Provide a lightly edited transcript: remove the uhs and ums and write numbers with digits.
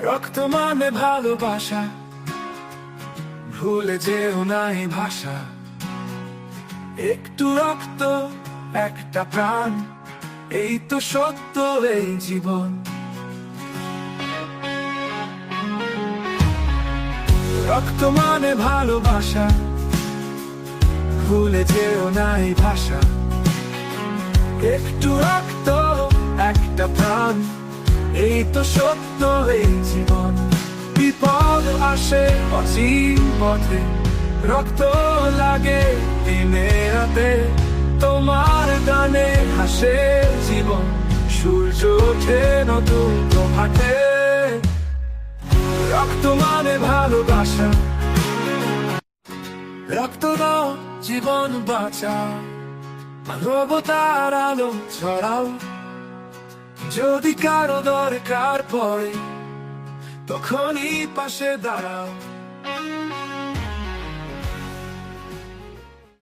রক্ত মানে ভালোবাসা, ভুলে যেও না এই ভাষা। একটু রক্ত, একটা প্রাণ, এই তো সত্য এই জীবন। রক্ত মানে ভালোবাসা, ভুলে যেও না এই ভাষা। একটু রক্ত, একটা প্রাণ, এই তো সত্য এই জীবন। বিপদ আসে অসীম পথে, রক্ত লাগে দিনে রাতে। তোমার গানে হাসে জীবন, সূর্য ওঠে নতুন প্রভাতে। রক্ত মানে ভালোবাসা, রক্ত দাও জীবন বাঁচাও, মানবতার আলো ছড়াও। যদি কারো দরকার পড়ে, তখনই পাশে দাঁড়াও।